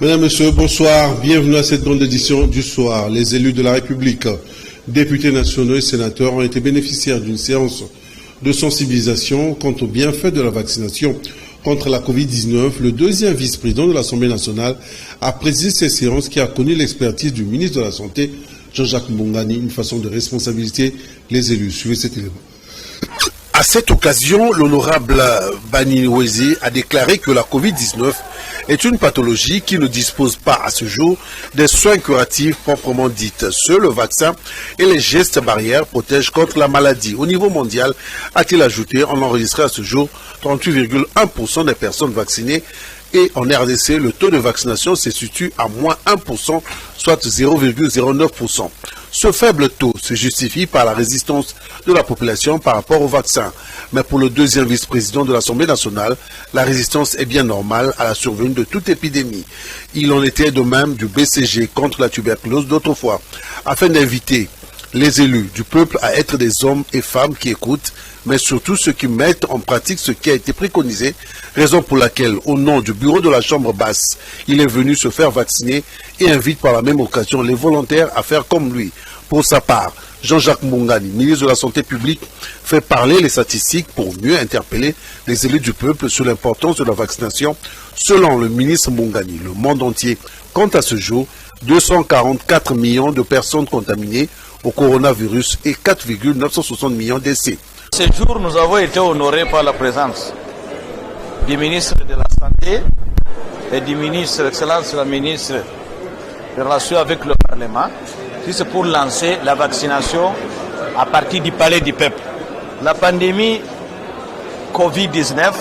Mesdames, Messieurs, bonsoir. Bienvenue à cette grande édition du soir. Les élus de la République, députés nationaux et sénateurs ont été bénéficiaires d'une séance de sensibilisation quant aux bienfaits de la vaccination contre la Covid-19. Le deuxième vice-président de l'Assemblée nationale a présidé ces séances qui a connu l'expertise du ministre de la Santé, Jean-Jacques Mbongani, une façon de responsabiliser les élus. Suivez cet élément. À cette occasion, l'honorable Bani Wezi a déclaré que la Covid-19 est une pathologie qui ne dispose pas à ce jour des soins curatifs proprement dites. Seul le vaccin et les gestes barrières protègent contre la maladie. Au niveau mondial, a-t-il ajouté, on enregistré à ce jour 38,1% des personnes vaccinées et en RDC, le taux de vaccination se situe à moins 1%, soit 0,09%. Ce faible taux se justifie par la résistance de la population par rapport au vaccin. Mais pour le deuxième vice-président de l'Assemblée nationale, la résistance est bien normale à la survenue de toute épidémie. Il en était de même du BCG contre la tuberculose d'autrefois. Afin d'inviter les élus du peuple à être des hommes et femmes qui écoutent, mais surtout ceux qui mettent en pratique ce qui a été préconisé, raison pour laquelle, au nom du bureau de la Chambre basse, il est venu se faire vacciner et invite par la même occasion les volontaires à faire comme lui. Pour sa part, Jean-Jacques Mbongani, ministre de la Santé publique, fait parler les statistiques pour mieux interpeller les élus du peuple sur l'importance de la vaccination. Selon le ministre Mbongani, le monde entier compte à ce jour 244 millions de personnes contaminées au coronavirus et 4,960 millions de décès. Ce jour, nous avons été honorés par la présence du ministre de la Santé et du ministre, Excellence la ministre des Relations avec le Parlement, qui c'est pour lancer la vaccination à partir du Palais du Peuple. La pandémie Covid-19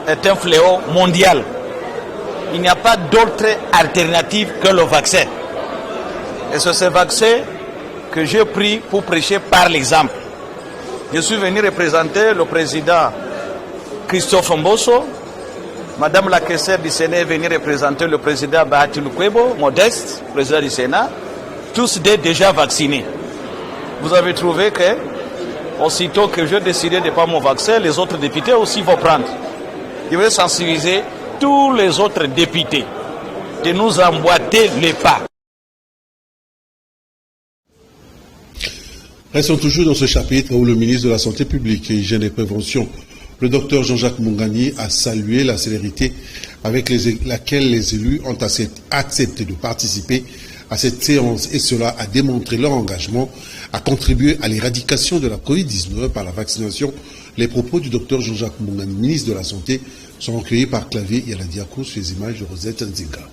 est un fléau mondial. Il n'y a pas d'autre alternative que le vaccin. Et c'est ce vaccin que j'ai pris pour prêcher par l'exemple. Je suis venu représenter le président Christophe Mbosso, Madame la caissière du Sénat est venue représenter le président Bahati Lukwebo, modeste, président du Sénat, tous déjà vaccinés. Vous avez trouvé que, aussitôt que je décidé de prendre mon vaccin, les autres députés aussi vont prendre. Je vais sensibiliser tous les autres députés de nous emboîter les pas. Restons toujours dans ce chapitre où le ministre de la Santé publique et Hygiène et Prévention, le docteur Jean-Jacques Mbongani, a salué la célérité avec laquelle les élus ont accepté de participer à cette séance et cela a démontré leur engagement à contribuer à l'éradication de la Covid-19 par la vaccination. Les propos du docteur Jean-Jacques Mbongani, ministre de la Santé, sont recueillis par Clavier Yaladiakou sur les images de Rosette Nzinga.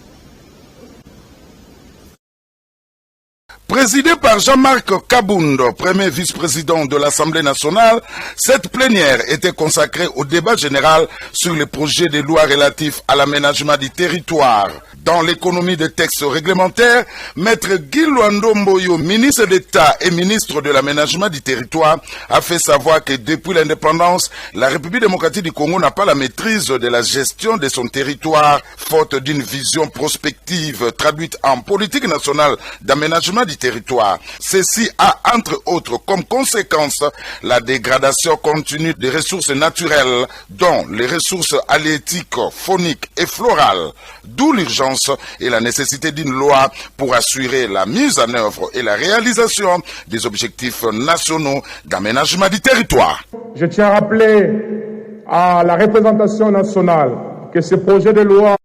Présidé par Jean-Marc Kaboundo, premier vice-président de l'Assemblée nationale, cette plénière était consacrée au débat général sur les projets de loi relatifs à l'aménagement du territoire. Dans l'économie des textes réglementaires, Maître Guy Luando Mboyo, ministre d'État et ministre de l'aménagement du territoire, a fait savoir que depuis l'indépendance, la République démocratique du Congo n'a pas la maîtrise de la gestion de son territoire, faute d'une vision prospective traduite en politique nationale d'aménagement du territoire. Ceci a, entre autres, comme conséquence la dégradation continue des ressources naturelles, dont les ressources halieutiques, fauniques et florales, d'où l'urgence et la nécessité d'une loi pour assurer la mise en œuvre et la réalisation des objectifs nationaux d'aménagement du territoire. Je tiens à rappeler à la représentation nationale que ce projet de loi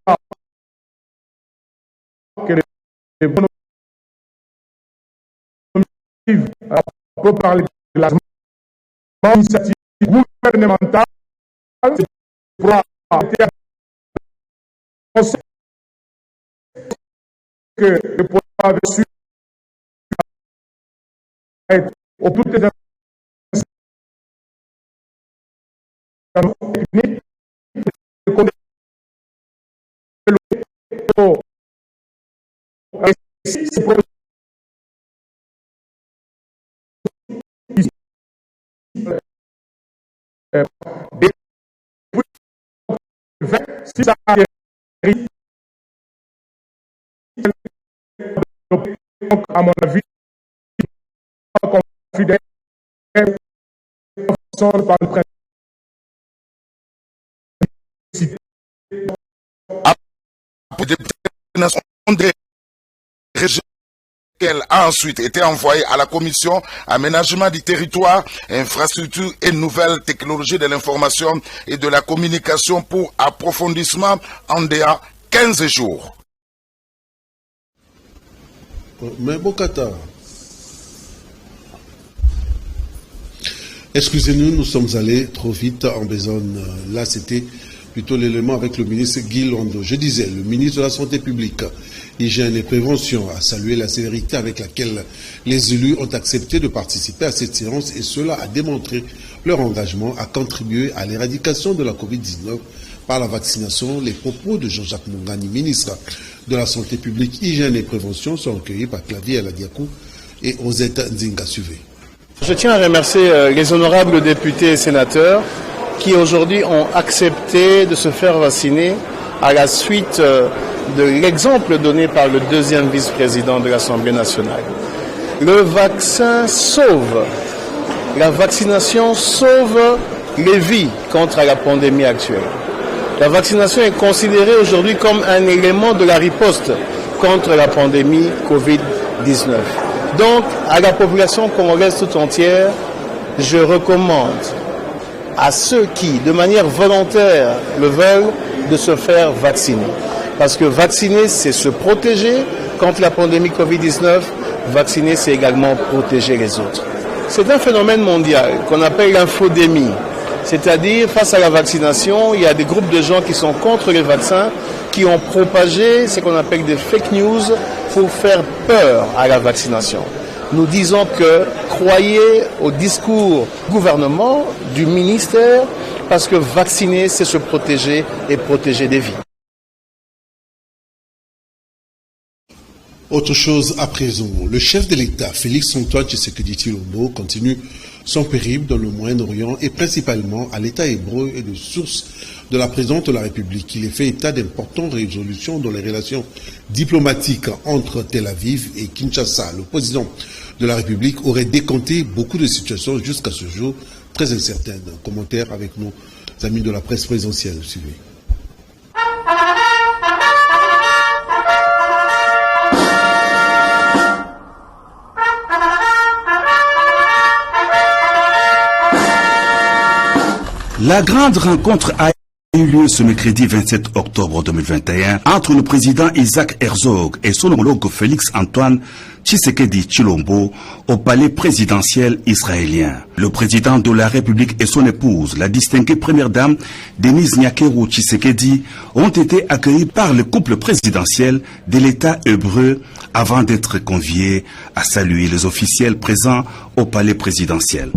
peut parler de la initiative gouvernementale pour que le projet avait su être au toutes les techniques si ça a donc, à mon avis, confident par le principe. qu'elle a ensuite été envoyée à la commission aménagement du territoire, infrastructure et nouvelles technologies de l'information et de la communication pour approfondissement en DA 15 jours. Mais Bokata, excusez-nous, nous sommes allés trop vite en besogne. Là, c'était plutôt l'élément avec le ministre Guy Londo. Je disais, le ministre de la Santé publique, Hygiène et Prévention a salué la célérité avec laquelle les élus ont accepté de participer à cette séance et cela a démontré leur engagement à contribuer à l'éradication de la Covid-19 par la vaccination. Les propos de Jean-Jacques Mungani, ministre de la Santé publique, Hygiène et Prévention, sont recueillis par Clavier Aladiakou et Osette Nzinga. Suivez. Je tiens à remercier les honorables députés et sénateurs qui aujourd'hui ont accepté de se faire vacciner à la suite de l'exemple donné par le deuxième vice-président de l'Assemblée nationale. Le vaccin sauve, la vaccination sauve les vies contre la pandémie actuelle. La vaccination est considérée aujourd'hui comme un élément de la riposte contre la pandémie Covid-19. Donc, à la population congolaise tout entière, je recommande à ceux qui, de manière volontaire, le veulent, de se faire vacciner. Parce que vacciner, c'est se protéger contre la pandémie Covid-19. Vacciner, c'est également protéger les autres. C'est un phénomène mondial qu'on appelle l'infodémie. C'est-à-dire, face à la vaccination, il y a des groupes de gens qui sont contre les vaccins, qui ont propagé ce qu'on appelle des fake news pour faire peur à la vaccination. Nous disons que croyez au discours du gouvernement, du ministère, parce que vacciner, c'est se protéger et protéger des vies. Autre chose à présent, le chef de l'État, Félix-Antoine Tshisekedi Tshilombo, continue son périple dans le Moyen-Orient et principalement à l'État hébreu et de source de la présidente de la République. Il est fait état d'importantes résolutions dans les relations diplomatiques entre Tel Aviv et Kinshasa. Le président de la République aurait décompté beaucoup de situations jusqu'à ce jour très incertaines. Commentaire avec nos amis de la presse présidentielle. Suivez. La grande rencontre a eu lieu ce mercredi 27 octobre 2021 entre le président Isaac Herzog et son homologue Félix-Antoine Tshisekedi Tshilombo au palais présidentiel israélien. Le président de la République et son épouse, la distinguée première dame Denise Nyakeru Tshisekedi, ont été accueillis par le couple présidentiel de l'État hébreu avant d'être conviés à saluer les officiels présents au palais présidentiel.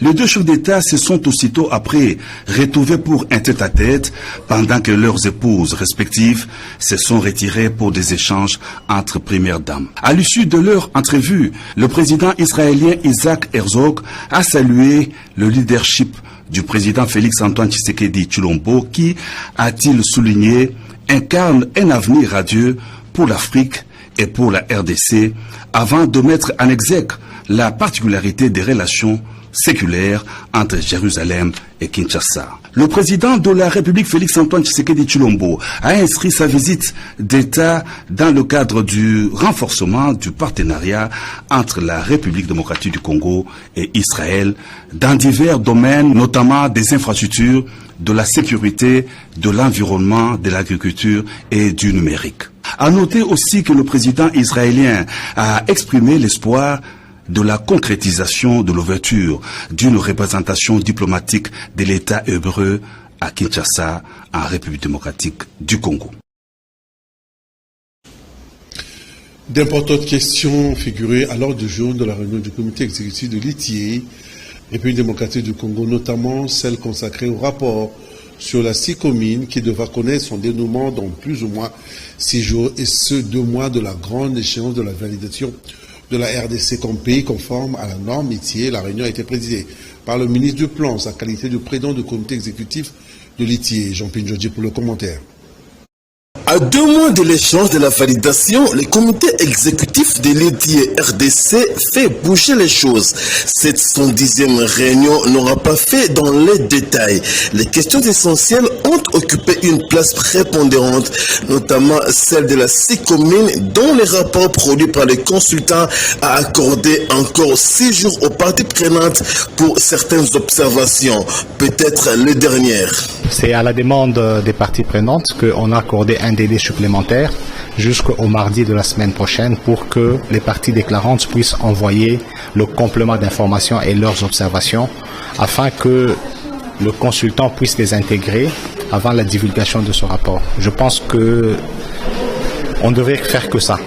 Les deux chefs d'État se sont aussitôt après retrouvés pour un tête-à-tête pendant que leurs épouses respectives se sont retirées pour des échanges entre premières dames. À l'issue de leur entrevue, le président israélien Isaac Herzog a salué le leadership du président Félix-Antoine Tshisekedi Tshilombo qui, a-t-il souligné, incarne un avenir radieux pour l'Afrique et pour la RDC avant de mettre en exergue la particularité des relations séculaire entre Jérusalem et Kinshasa. Le président de la République Félix-Antoine Tshisekedi Tshilombo a inscrit sa visite d'État dans le cadre du renforcement du partenariat entre la République démocratique du Congo et Israël dans divers domaines, notamment des infrastructures, de la sécurité, de l'environnement, de l'agriculture et du numérique. À noter aussi que le président israélien a exprimé l'espoir de la concrétisation de l'ouverture d'une représentation diplomatique de l'État hébreu à Kinshasa, en République démocratique du Congo. D'importantes questions figuraient à l'ordre du jour de la réunion du comité exécutif de l'ITIE, République démocratique du Congo, notamment celle consacrée au rapport sur la CICOMINE qui devra connaître son dénouement dans plus ou moins 6 jours, et ce 2 mois de la grande échéance de la validation de la RDC comme pays conforme à la norme ITIE. La réunion a été présidée par le ministre du Plan, sa qualité de président du comité exécutif de l'ITIE. Jean-Pierre Njodji pour le commentaire. À 2 mois de l'échange de la validation, le comité exécutif de l'ITIE RDC fait bouger les choses. Cette 110e réunion n'aura pas fait dans les détails. Les questions essentielles ont occupé une place prépondérante, notamment celle de la 6 communes dont les rapports produits par les consultants a accordé encore 6 jours aux parties prenantes pour certaines observations, peut-être les dernières. C'est à la demande des parties prenantes qu'on a accordé un délai supplémentaire jusqu'au mardi de la semaine prochaine pour que les parties déclarantes puissent envoyer le complément d'informations et leurs observations afin que le consultant puisse les intégrer avant la divulgation de ce rapport. Je pense que on devrait faire que ça,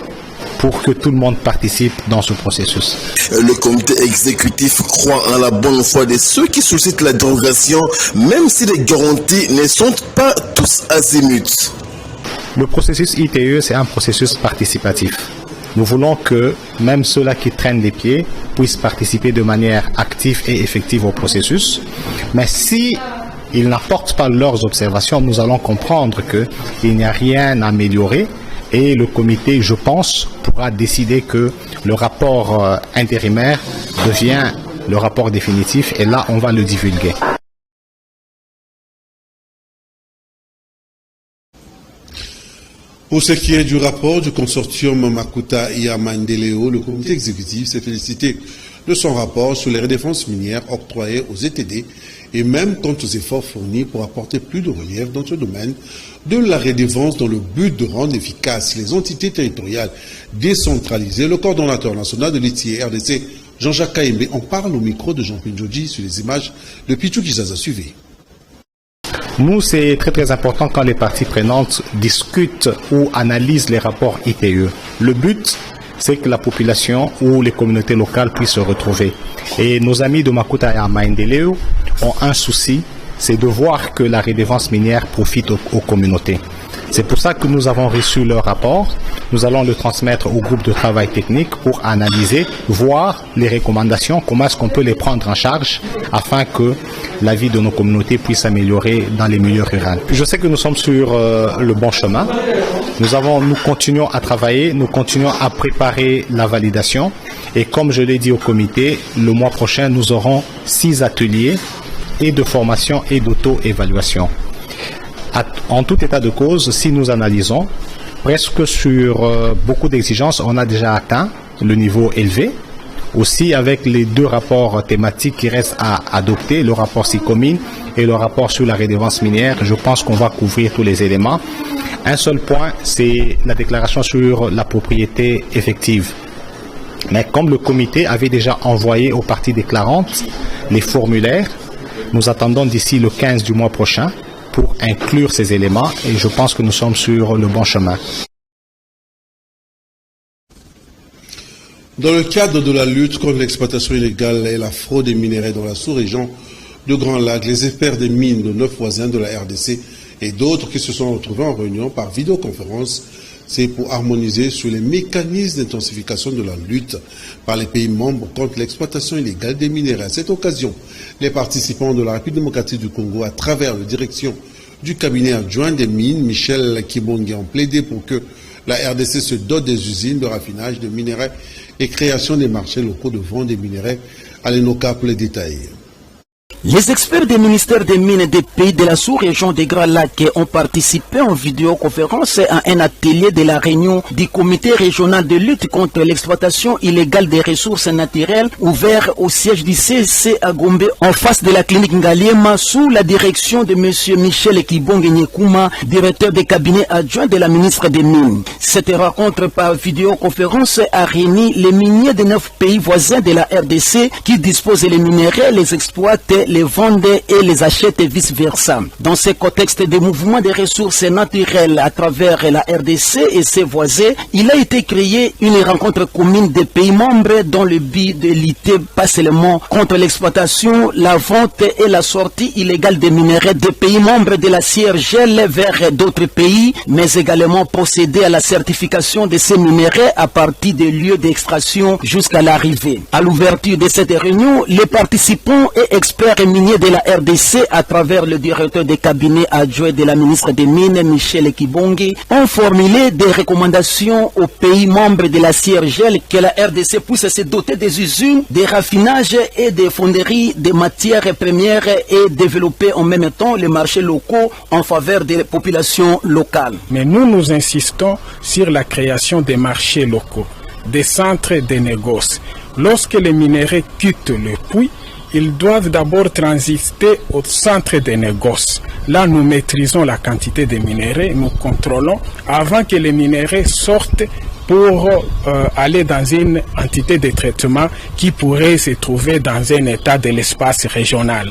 pour que tout le monde participe dans ce processus. Le comité exécutif croit en la bonne foi de ceux qui sollicitent la dérogation, même si les garanties ne sont pas tous azimuts. Le processus ITE, c'est un processus participatif. Nous voulons que même ceux-là qui traînent les pieds puissent participer de manière active et effective au processus. Mais si ils n'apportent pas leurs observations, nous allons comprendre qu'il n'y a rien à améliorer. Et le comité, je pense, pourra décider que le rapport intérimaire devient le rapport définitif et là, on va le divulguer. Pour ce qui est du rapport du consortium Makuta IA Maendeleo, le comité exécutif s'est félicité de son rapport sur les redéfenses minières octroyées aux ETD et même quant aux efforts fournis pour apporter plus de relief dans ce domaine de la redevance dans le but de rendre efficaces les entités territoriales décentralisées. Le coordonnateur national de l'ITIE RDC, Jean-Jacques Kaembe, en parle au micro de Jean Pinjodji sur les images de Pichou Kizaza. Suivi. Nous, c'est très important quand les parties prenantes discutent ou analysent les rapports ITE. Le but, c'est que la population ou les communautés locales puissent se retrouver. Et nos amis de Makuta et Maendeleo ont un souci, c'est de voir que la redevance minière profite aux communautés. C'est pour ça que nous avons reçu leur rapport. Nous allons le transmettre au groupe de travail technique pour analyser, voir les recommandations, comment est-ce qu'on peut les prendre en charge afin que la vie de nos communautés puisse s'améliorer dans les milieux ruraux. Je sais que nous sommes sur le bon chemin. Nous continuons à travailler, nous continuons à préparer la validation et comme je l'ai dit au comité, le mois prochain, nous aurons 6 ateliers et de formation et d'auto-évaluation. En tout état de cause, si nous analysons, presque sur beaucoup d'exigences, on a déjà atteint le niveau élevé. Aussi, avec les 2 rapports thématiques qui restent à adopter, le rapport SICOMINE et le rapport sur la redevance minière, je pense qu'on va couvrir tous les éléments. Un seul point, c'est la déclaration sur la propriété effective. Mais comme le comité avait déjà envoyé aux parties déclarantes les formulaires, nous attendons d'ici le 15 du mois prochain pour inclure ces éléments et je pense que nous sommes sur le bon chemin. Dans le cadre de la lutte contre l'exploitation illégale et la fraude des minerais dans la sous-région de Grand Lac, les experts des mines de 9 voisins de la RDC et d'autres qui se sont retrouvés en réunion par vidéoconférence, c'est pour harmoniser sur les mécanismes d'intensification de la lutte par les pays membres contre l'exploitation illégale des minerais. À cette occasion, les participants de la République démocratique du Congo, à travers la direction du cabinet adjoint des mines, Michel Kibongi, ont plaidé pour que la RDC se dote des usines de raffinage de minerais et création des marchés locaux de vente des minerais. Alenoka pour les détails. Les experts des ministères des Mines des pays de la sous-région des Grands Lacs ont participé en vidéoconférence à un atelier de la réunion du comité régional de lutte contre l'exploitation illégale des ressources naturelles ouvert au siège du CSC à Gombe en face de la clinique Ngaliema sous la direction de M. Michel Kibongi Nyekuma, directeur des cabinets adjoints de la ministre des Mines. Cette rencontre par vidéoconférence a réuni les miniers de 9 pays voisins de la RDC qui disposent les minéraux, les exploitent, les vendent et les achètent et vice-versa. Dans ce contexte de mouvement des ressources naturelles à travers la RDC et ses voisins, il a été créé une rencontre commune des pays membres dans le but de lutter pas seulement contre l'exploitation, la vente et la sortie illégale des minéraux des pays membres de la CIRGL vers d'autres pays, mais également procéder à la certification de ces minéraux à partir des lieux d'extraction jusqu'à l'arrivée. À l'ouverture de cette réunion, les participants et experts ministre minier de la RDC, à travers le directeur des cabinets adjoint de la ministre des Mines, Michel Kibongi, ont formulé des recommandations aux pays membres de la CIRGL que la RDC puisse se doter des usines, des raffinages et des fonderies de matières premières et développer en même temps les marchés locaux en faveur des populations locales. Mais nous insistons sur la création des marchés locaux, des centres de négoce. Lorsque les minéraux quittent le puits, ils doivent d'abord transiter au centre de négoce. Là, nous maîtrisons la quantité de minéraux, nous contrôlons avant que les minéraux sortent pour aller dans une entité de traitement qui pourrait se trouver dans un état de l'espace régional.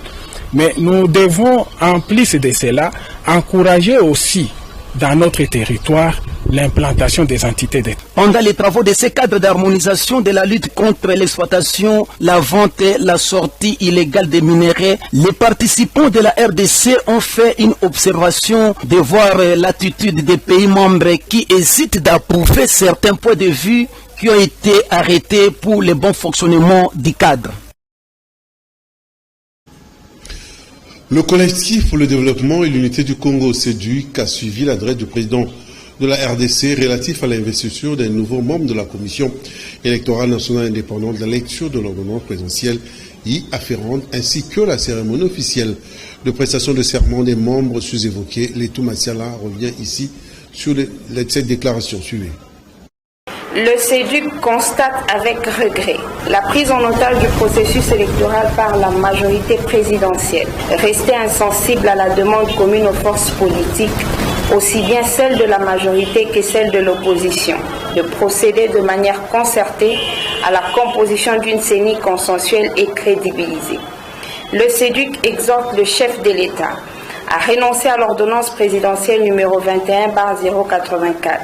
Mais nous devons, en plus de cela, encourager aussi dans notre territoire l'implantation des entités d'État. Pendant les travaux de ces cadres d'harmonisation de la lutte contre l'exploitation, la vente et la sortie illégale des minéraux, les participants de la RDC ont fait une observation de voir l'attitude des pays membres qui hésitent d'approuver certains points de vue qui ont été arrêtés pour le bon fonctionnement du cadre. Le collectif pour le développement et l'unité du Congo, CEDUC, a suivi l'adresse du président de la RDC relatif à l'investiture d'un nouveau membre de la Commission électorale nationale indépendante, la lecture de l'ordonnance présidentielle y afférente, ainsi que la cérémonie officielle de prestation de serment des membres sous-évoqués. Letou Massiala revient ici sur cette déclaration. Suivez. Le CEDUC constate avec regret la prise en otage du processus électoral par la majorité présidentielle. Rester insensible à la demande commune aux forces politiques, aussi bien celle de la majorité que celle de l'opposition, de procéder de manière concertée à la composition d'une CENI consensuelle et crédibilisée. Le CEDUC exhorte le chef de l'État à renoncer à l'ordonnance présidentielle numéro 21/084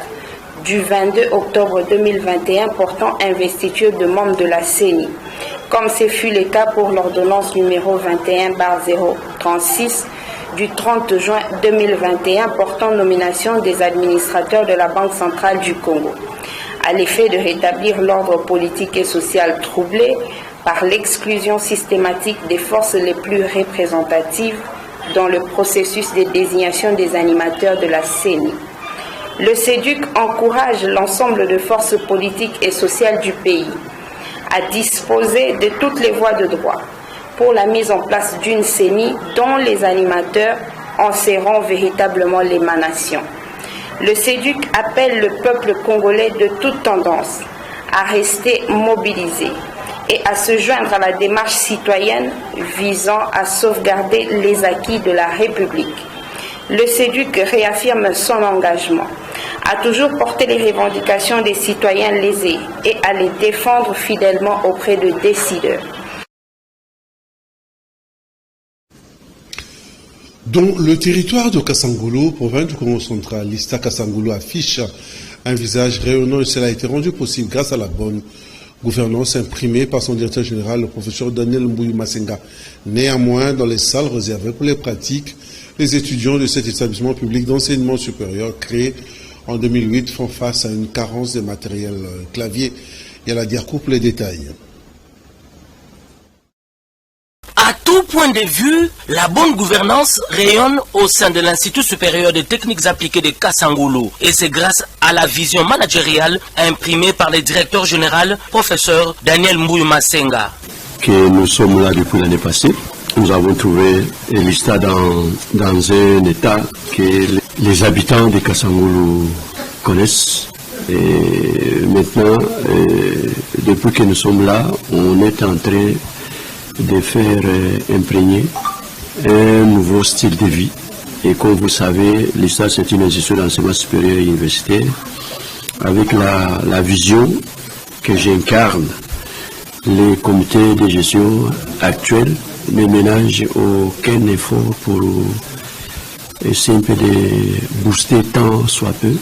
du 22 octobre 2021 portant investiture de membres de la CENI, comme ce fut le cas pour l'ordonnance numéro 21/036 du 30 juin 2021 portant nomination des administrateurs de la Banque centrale du Congo, à l'effet de rétablir l'ordre politique et social troublé par l'exclusion systématique des forces les plus représentatives dans le processus de désignation des animateurs de la CENI. Le CEDUC encourage l'ensemble de forces politiques et sociales du pays à disposer de toutes les voies de droit pour la mise en place d'une CENI dont les animateurs en seront véritablement l'émanation. Le CEDUC appelle le peuple congolais de toute tendance à rester mobilisé et à se joindre à la démarche citoyenne visant à sauvegarder les acquis de la République. Le CEDUC réaffirme son engagement à toujours porter les revendications des citoyens lésés et à les défendre fidèlement auprès de décideurs. Dans le territoire de Kasangulu, province du Congo central, Lista Kasangulu affiche un visage rayonnant et cela a été rendu possible grâce à la bonne gouvernance imprimée par son directeur général, le professeur Daniel Mbuyu Masenga. Néanmoins, dans les salles réservées pour les pratiques, les étudiants de cet établissement public d'enseignement supérieur créé en 2008 font face à une carence de matériel clavier. Et à la DIRCO pour les détails. À tout point de vue, la bonne gouvernance rayonne au sein de l'Institut supérieur des techniques appliquées de Kasangulu. Et c'est grâce à la vision managériale imprimée par le directeur général, professeur Daniel Mbuyu Masenga. Que nous sommes là depuis l'année passée. Nous avons trouvé Lista dans un état que les habitants de Kasangulu connaissent. Et maintenant, depuis que nous sommes là, on est en train de faire imprégner un nouveau style de vie. Et comme vous savez, Lista, c'est une institution d'enseignement supérieur et universitaire avec la vision que j'incarne. Les comités de gestion actuels ne ménagent aucun effort pour essayer un peu de booster tant soit peu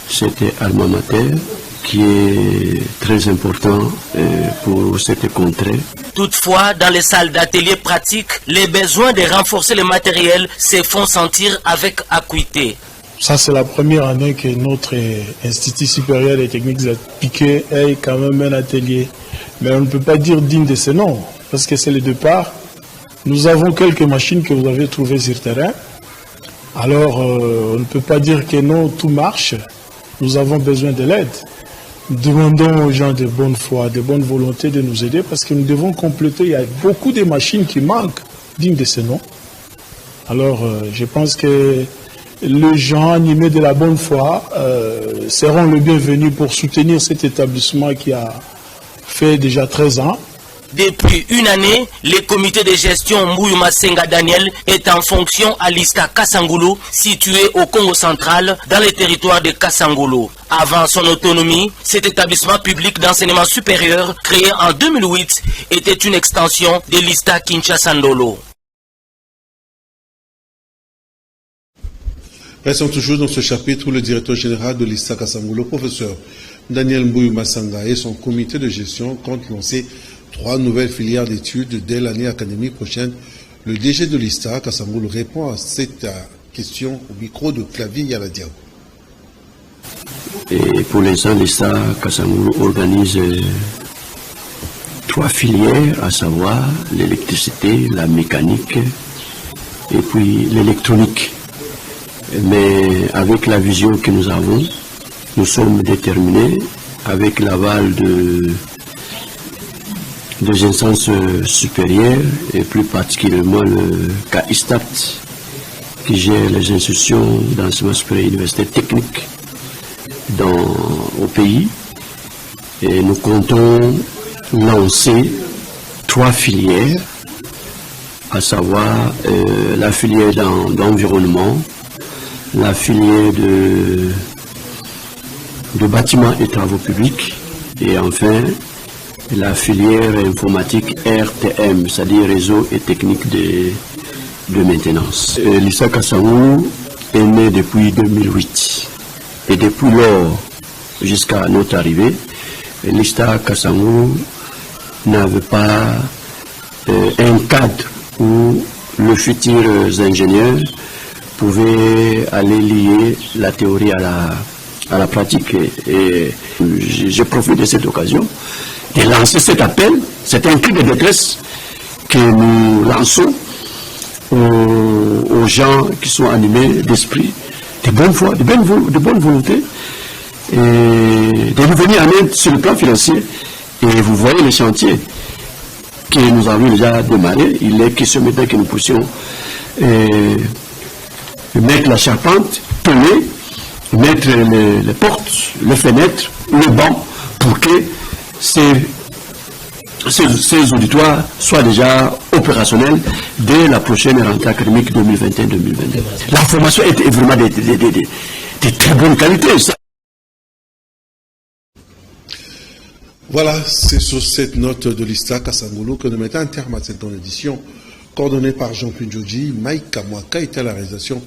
cet alma mater qui est très important pour cette contrée. Toutefois, dans les salles d'ateliers pratiques, les besoins de renforcer le matériel se font sentir avec acuité. Ça, c'est la première année que notre Institut supérieur des techniques appliquées ait quand même un atelier. Mais on ne peut pas dire digne de ce nom, parce que c'est le départ. Nous avons quelques machines que vous avez trouvées sur terrain. Alors, on ne peut pas dire que non, tout marche. Nous avons besoin de l'aide. Demandons aux gens de bonne foi, de bonne volonté de nous aider parce que nous devons compléter. Il y a beaucoup de machines qui manquent dignes de ce nom. Alors, je pense que les gens animés de la bonne foi seront le bienvenu pour soutenir cet établissement qui a fait déjà 13 ans. Depuis une année, le comité de gestion Mbuyu Masenga Daniel est en fonction à l'ISTA Kasangulu, situé au Congo central, dans le territoire de Kasangulu. Avant son autonomie, cet établissement public d'enseignement supérieur, créé en 2008, était une extension de l'ISTA Kinshasa-Ndolo. Restons toujours dans ce chapitre où le directeur général de l'ISTA Kasangulu, professeur Daniel Mbuyu Masenga, et son comité de gestion comptent lancer 3 nouvelles filières d'études dès l'année académique prochaine. Le DG de l'ISTA Kasangulu répond à cette question au micro de Clavier Yaladia. Et pour l'instant, l'ISTA Kasangulu organise 3 filières, à savoir l'électricité, la mécanique et puis l'électronique. Mais avec la vision que nous avons, nous sommes déterminés, avec l'aval des instances supérieures, et plus particulièrement le CAISTAT, qui gère les institutions d'enseignement supérieur et université technique au pays. Et nous comptons lancer 3 filières, à savoir la filière d'environnement, la filière de bâtiments et travaux publics, et enfin la filière informatique RTM, c'est-à-dire réseau et technique de maintenance. L'ISTA Kasangulu est né depuis 2008, et depuis lors jusqu'à notre arrivée, l'ISTA Kasangulu n'avait pas un cadre où le futur ingénieur pouvait aller lier la théorie à la pratique. Et je profite de cette occasion de lancer cet appel. C'est un cri de détresse que nous lançons aux gens qui sont animés d'esprit, de bonne foi, de bonne volonté, et de nous venir en aide sur le plan financier. Et vous voyez les chantiers que nous avons déjà démarré. Il est question maintenant que nous puissions mettre la charpente, peler, mettre les portes, les fenêtres, les bancs, pour que ces auditoires soient déjà opérationnels dès la prochaine rentrée académique 2021-2022. La formation est vraiment de très bonne qualité. Ça. Voilà, c'est sur cette note de l'ISTA Kasangulu que nous mettons un terme à cette édition, coordonnée par Jean Pindjoji, Mike Kamwaka était à la réalisation,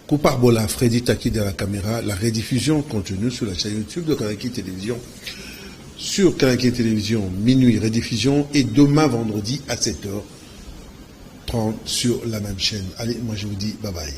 Koupar Bola, Freddy Taki de la caméra. La rediffusion continue sur la chaîne YouTube de Kanaki Télévision. Sur Kanaki Télévision, minuit rediffusion, et demain vendredi à 7h30 sur la même chaîne. Allez, moi je vous dis bye bye.